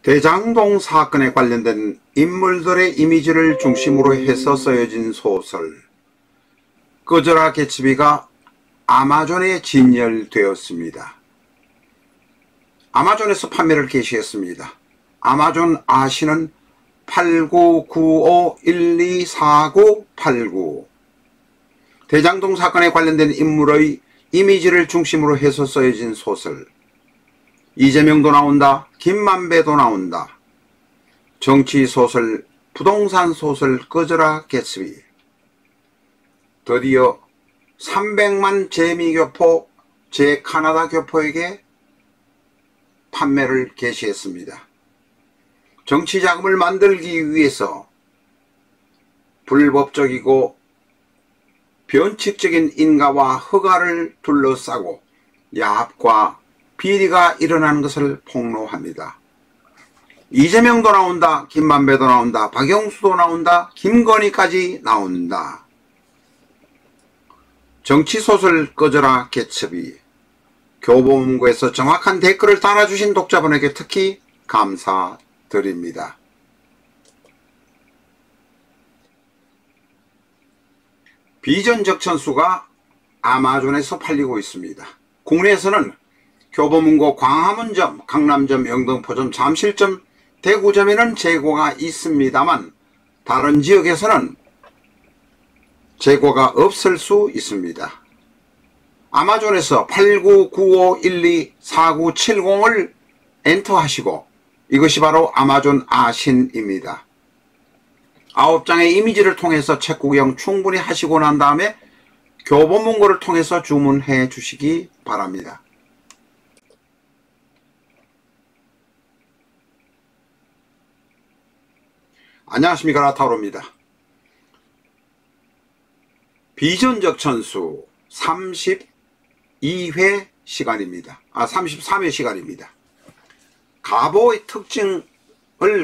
대장동 사건에 관련된 인물들의 이미지를 중심으로 해서 쓰여진 소설 꺼져라 개츠비가 아마존에 진열되었습니다. 아마존에서 판매를 개시했습니다. 아마존 아시는 8995-124989 대장동 사건에 관련된 인물의 이미지를 중심으로 해서 쓰여진 소설. 이재명도 나온다. 김만배도 나온다. 정치소설, 부동산소설 꺼져라 개츠비. 드디어 300만 재미교포 제카나다 교포에게 판매를 개시했습니다. 정치자금을 만들기 위해서 불법적이고 변칙적인 인가와 허가를 둘러싸고 야합과 비리가 일어나는 것을 폭로합니다. 이재명도 나온다. 김만배도 나온다. 박영수도 나온다. 김건희까지 나온다. 정치소설 꺼져라 개츠비. 교보문고에서 정확한 댓글을 달아주신 독자분에게 특히 감사드립니다. 비전적천수가 아마존에서 팔리고 있습니다. 국내에서는 교보문고 광화문점, 강남점, 영등포점, 잠실점, 대구점에는 재고가 있습니다만 다른 지역에서는 재고가 없을 수 있습니다. 아마존에서 8995-124970을 엔터하시고 이것이 바로 아마존 아신입니다. 9장의 이미지를 통해서 책 구경 충분히 하시고 난 다음에 교보문고를 통해서 주문해 주시기 바랍니다. 안녕하십니까, 라타오로입니다. 비전적 천수 32회 시간입니다. 33회 시간입니다. 가보의 특징을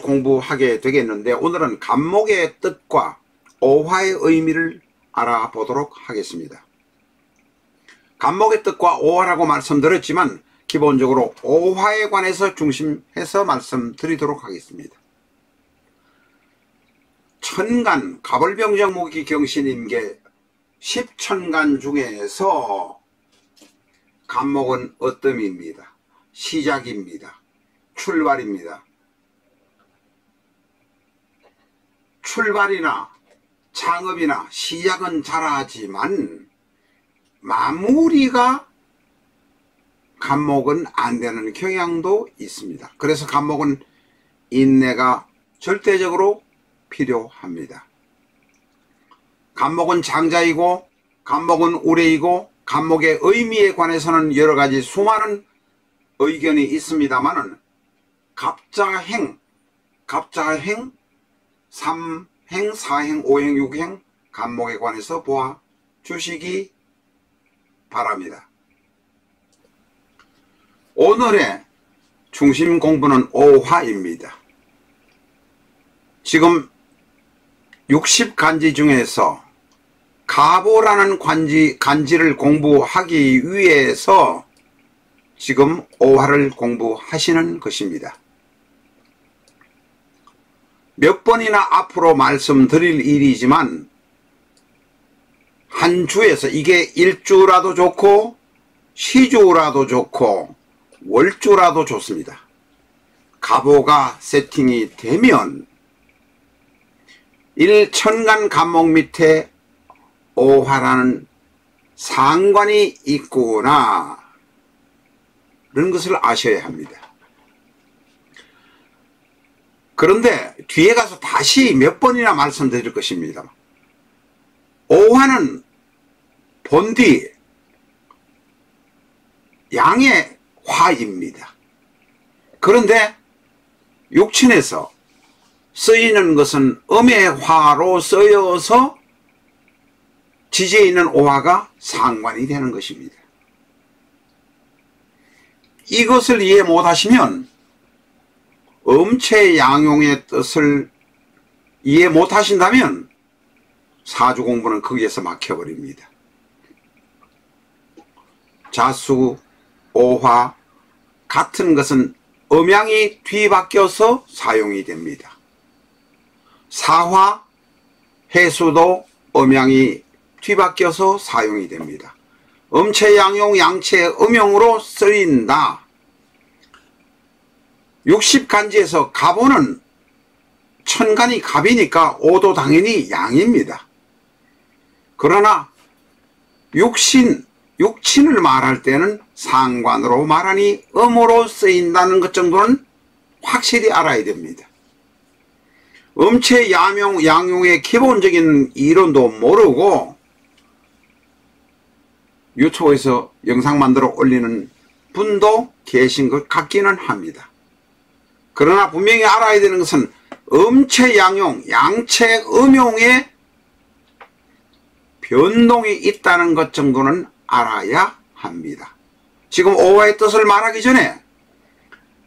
공부하게 되겠는데 오늘은 간목의 뜻과 오화의 의미를 알아보도록 하겠습니다. 간목의 뜻과 오화라고 말씀드렸지만 기본적으로 오화에 관해서 중심해서 말씀드리도록 하겠습니다. 천간, 가벌병정무기 경신임계 10천간 중에서 간목은 어뜸입니다. 시작입니다. 출발입니다. 출발이나 창업이나 시작은 잘하지만 마무리가 간목은 안 되는 경향도 있습니다. 그래서 간목은 인내가 절대적으로 필요합니다. 간목은 장자이고 간목은 우레이고 간목의 의미에 관해서는 여러가지 수많은 의견이 있습니다만은 갑자행, 3행, 4행, 5행, 6행 간목에 관해서 보아 주시기 바랍니다. 오늘의 중심 공부는 오화입니다. 지금 60간지 중에서 가보라는 간지를 공부하기 위해서 지금 오화를 공부하시는 것입니다. 몇 번이나 앞으로 말씀드릴 일이지만 한 주에서 이게 일주라도 좋고 시주라도 좋고 월주라도 좋습니다. 가보가 세팅이 되면 1천간 간목 밑에 오화라는 상관이 있구나 이런 것을 아셔야 합니다. 그런데 뒤에 가서 다시 몇 번이나 말씀드릴 것입니다. 오화는 본디 양의 화입니다. 그런데 육친에서 쓰이는 것은 음의 화로 쓰여서 지지에 있는 오화가 상관이 되는 것입니다. 이것을 이해 못하시면 음체양용의 뜻을 이해 못하신다면 사주 공부는 거기에서 막혀버립니다. 자수, 오화 같은 것은 음양이 뒤바뀌어서 사용이 됩니다. 사화, 해수도 음양이 뒤바뀌어서 사용이 됩니다. 음체, 양용, 양체, 음용으로 쓰인다. 60간지에서 갑오는 천간이 갑이니까 오도 당연히 양입니다. 그러나 육친을 말할 때는 상관으로 말하니 음으로 쓰인다는 것 정도는 확실히 알아야 됩니다. 음체, 양용의 기본적인 이론도 모르고 유튜브에서 영상 만들어 올리는 분도 계신 것 같기는 합니다. 그러나 분명히 알아야 되는 것은 음체, 양용, 양체, 음용의 변동이 있다는 것 정도는 알아야 합니다. 지금 오화의 뜻을 말하기 전에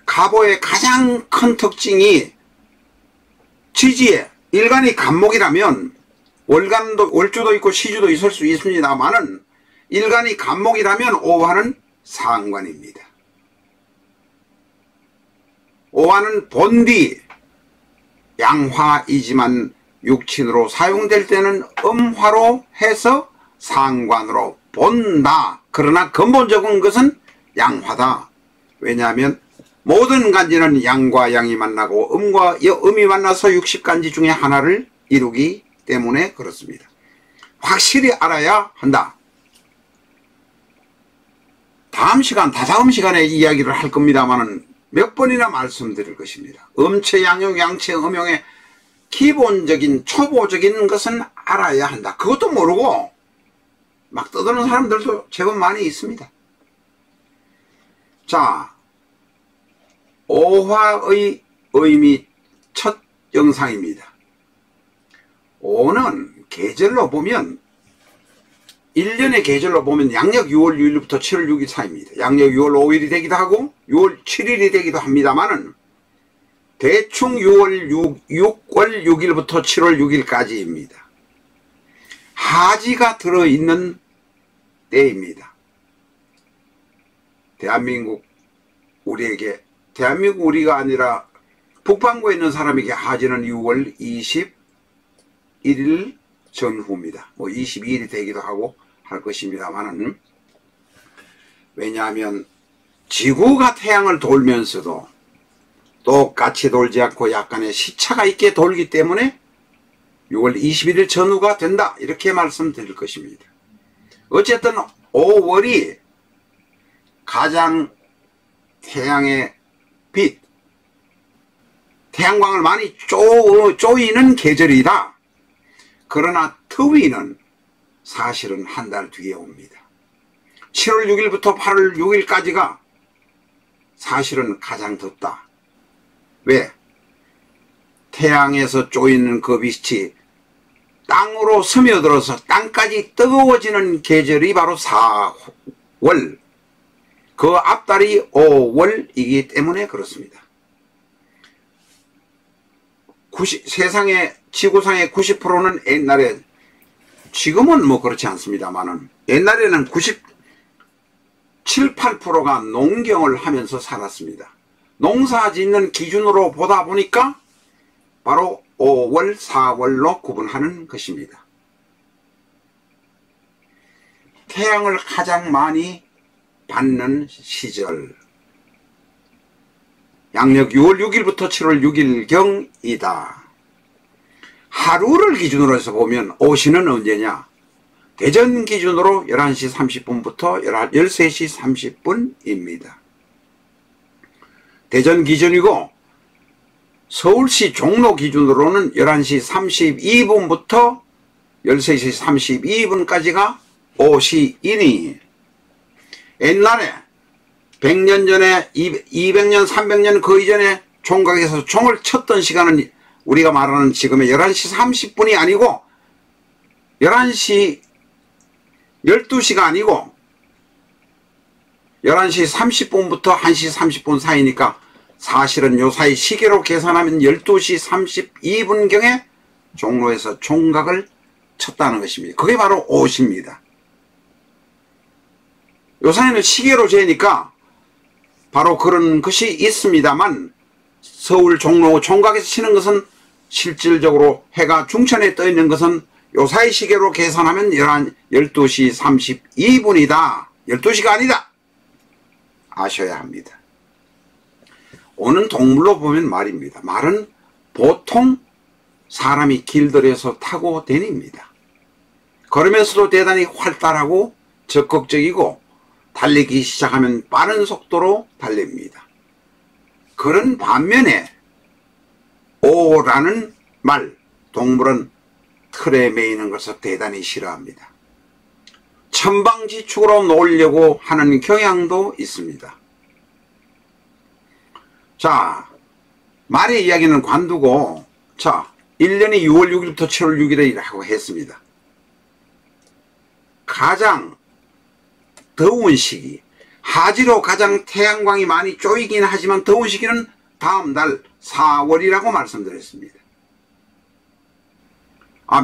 갑오의 가장 큰 특징이 지지에 일간이 간목이라면 월주도 있고 시주도 있을 수 있습니다만은 일간이 간목이라면 오화는 상관입니다. 오화는 본디 양화이지만 육친으로 사용될 때는 음화로 해서 상관으로 본다. 그러나 근본적인 것은 양화다. 왜냐하면 모든 간지는 양과 양이 만나고 음과 음이 만나서 60간지 중에 하나를 이루기 때문에 그렇습니다. 확실히 알아야 한다. 다다음 시간에 이야기를 할 겁니다만은 몇 번이나 말씀드릴 것입니다. 음체, 양용, 양체, 음용의 기본적인 초보적인 것은 알아야 한다. 그것도 모르고 막 떠드는 사람들도 제법 많이 있습니다. 자, 오화의 의미 첫 영상입니다. 오는 계절로 보면 1년의 계절로 보면 양력 6월 6일부터 7월 6일 사이입니다. 양력 6월 5일이 되기도 하고 6월 7일이 되기도 합니다만은 대충 6월 6일부터 7월 6일까지입니다. 하지가 들어있는 때입니다. 대한민국 우리가 아니라 북반구에 있는 사람에게 하지는 6월 21일 전후입니다. 뭐 22일이 되기도 하고 할 것입니다만은, 왜냐하면 지구가 태양을 돌면서도 똑같이 돌지 않고 약간의 시차가 있게 돌기 때문에 6월 21일 전후가 된다, 이렇게 말씀드릴 것입니다. 어쨌든 5월이 가장 태양의 빛, 태양광을 많이 쪼이는 계절이다. 그러나 더위는 사실은 한 달 뒤에 옵니다. 7월 6일부터 8월 6일까지가 사실은 가장 덥다. 왜? 태양에서 쪼이는 그 빛이 땅으로 스며들어서 땅까지 뜨거워지는 계절이 바로 4월, 그 앞달이 5월이기 때문에 그렇습니다. 세상의 지구상의 90%는 옛날에, 지금은 뭐 그렇지 않습니다만은 옛날에는 97, 8%가 농경을 하면서 살았습니다. 농사 짓는 기준으로 보다 보니까 바로 5월, 4월로 구분하는 것입니다. 태양을 가장 많이 받는 시절, 양력 6월 6일부터 7월 6일경이다. 하루를 기준으로 해서 보면 오시는 언제냐? 대전 기준으로 11시 30분부터 13시 30분입니다. 대전 기준이고, 서울시 종로 기준으로는 11시 32분부터 13시 32분까지가 오시이니, 옛날에 100년 전에 200년 300년 그 이전에 총각에서 총을 쳤던 시간은 우리가 말하는 지금의 11시 30분이 아니고 12시가 아니고 11시 30분부터 1시 30분 사이니까 사실은 요 사이 시계로 계산하면 12시 32분경에 종로에서 총각을 쳤다는 것입니다. 그게 바로 옷입니다. 요 사이는 시계로 재니까 바로 그런 것이 있습니다만 서울 종로 총각에서 치는 것은 실질적으로 해가 중천에 떠 있는 것은 요사이 시계로 계산하면 12시 32분이다. 12시가 아니다. 아셔야 합니다. 오는 동물로 보면 말입니다. 말은 보통 사람이 길들여서 타고 다닙니다. 걸으면서도 대단히 활달하고 적극적이고 달리기 시작하면 빠른 속도로 달립니다. 그런 반면에 오라는 말, 동물은 틀에 매이는 것을 대단히 싫어합니다. 천방지축으로 놀려고 하는 경향도 있습니다. 자, 말의 이야기는 관두고, 자, 1년이 6월 6일부터 7월 6일이라고 했습니다. 가장 더운 시기, 하지로 가장 태양광이 많이 쪼이긴 하지만 더운 시기는 다음 달 4월이라고 말씀드렸습니다.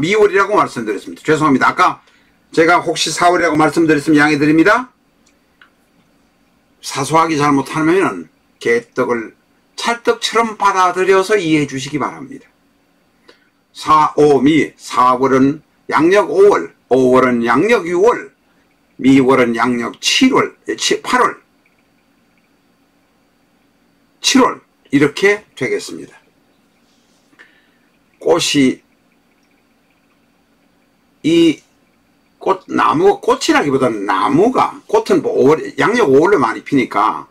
미월이라고 말씀드렸습니다. 죄송합니다. 아까 제가 혹시 4월이라고 말씀드렸으면 양해 드립니다. 사소하게 잘못하면 개떡을 찰떡처럼 받아들여서 이해해 주시기 바랍니다. 4월은 양력 5월, 5월은 양력 6월, 미월은 양력 8월, 7월 이렇게 되겠습니다. 꽃이 나무가 꽃이라기보다는 나무가 꽃은 양력 5월에 많이 피니까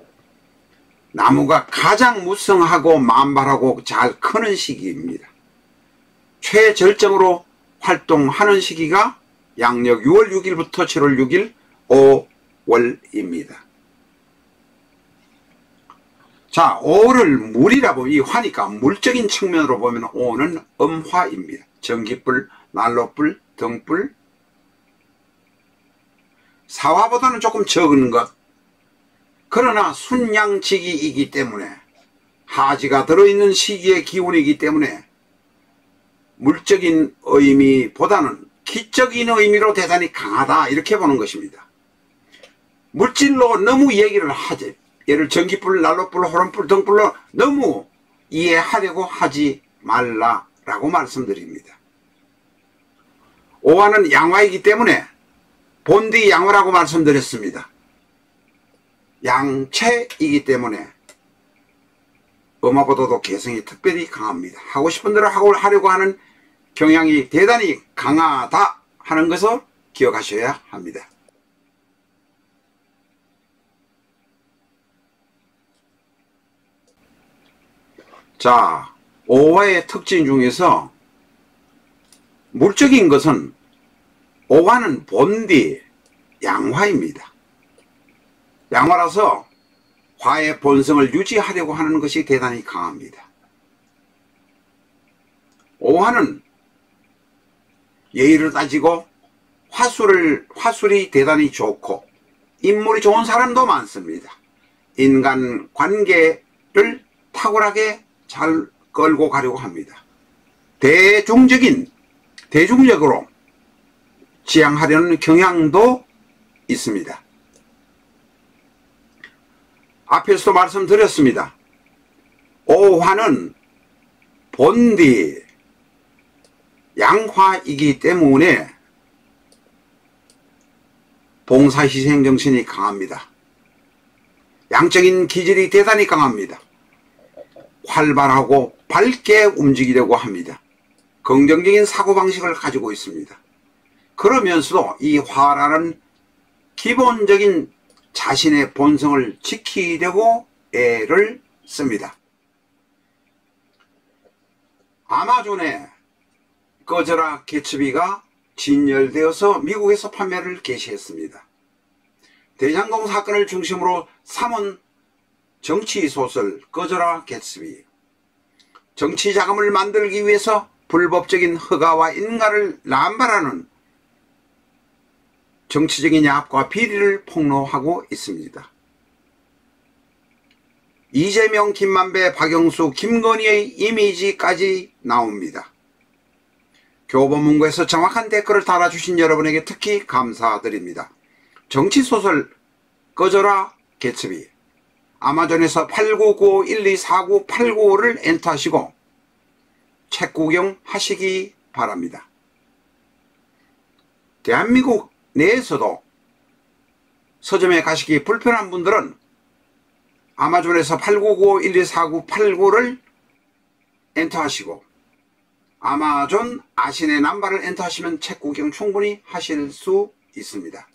나무가 가장 무성하고 만발하고 잘 크는 시기입니다. 최절정으로 활동하는 시기가 양력 6월 6일부터 7월 6일 5월입니다. 자, 5월을 물이라 보면 이 화니까 물적인 측면으로 보면 5는 음화입니다. 전기불, 난로불, 등불, 사화보다는 조금 적은 것. 그러나 순양지기이기 때문에 하지가 들어있는 시기의 기운이기 때문에 물적인 의미보다는 기적인 의미로 대단히 강하다 이렇게 보는 것입니다. 물질로 너무 얘기를 하지, 예를 전기불, 난로불, 호름불, 등불로 너무 이해하려고 하지 말라라고 말씀드립니다. 오화는 양화이기 때문에 본디 양화라고 말씀드렸습니다. 양체이기 때문에 음화보다도 개성이 특별히 강합니다. 하고 싶은 대로 하려고 하는 경향이 대단히 강하다 하는 것을 기억하셔야 합니다. 자, 오화의 특징 중에서 물적인 것은 오화는 본디 양화입니다. 양화라서 화의 본성을 유지하려고 하는 것이 대단히 강합니다. 오화는 예의를 따지고 화술이 대단히 좋고 인물이 좋은 사람도 많습니다. 인간 관계를 탁월하게 잘 끌고 가려고 합니다. 대중적으로 지향하려는 경향도 있습니다. 앞에서도 말씀드렸습니다. 오화는 본디 양화이기 때문에 봉사희생정신이 강합니다. 양적인 기질이 대단히 강합니다. 활발하고 밝게 움직이려고 합니다. 긍정적인 사고방식을 가지고 있습니다. 그러면서도 이 화라는 기본적인 자신의 본성을 지키려고 애를 씁니다. 아마존의 거저라 개츠비가 진열되어서 미국에서 판매를 개시했습니다. 대장동 사건을 중심으로 삼은 정치소설 거저라 개츠비. 정치 자금을 만들기 위해서 불법적인 허가와 인가를 남발하는 정치적인 야합과 비리를 폭로하고 있습니다. 이재명, 김만배, 박영수, 김건희의 이미지까지 나옵니다. 교보문고에서 정확한 댓글을 달아주신 여러분에게 특히 감사드립니다. 정치소설 거저라 개츠비. 아마존에서 8995-1249-895를 엔터하시고 책 구경하시기 바랍니다. 대한민국 내에서도 서점에 가시기 불편한 분들은 아마존에서 8995-1249-895를 엔터하시고 아마존 아신의 남바를 엔터하시면 책 구경 충분히 하실 수 있습니다.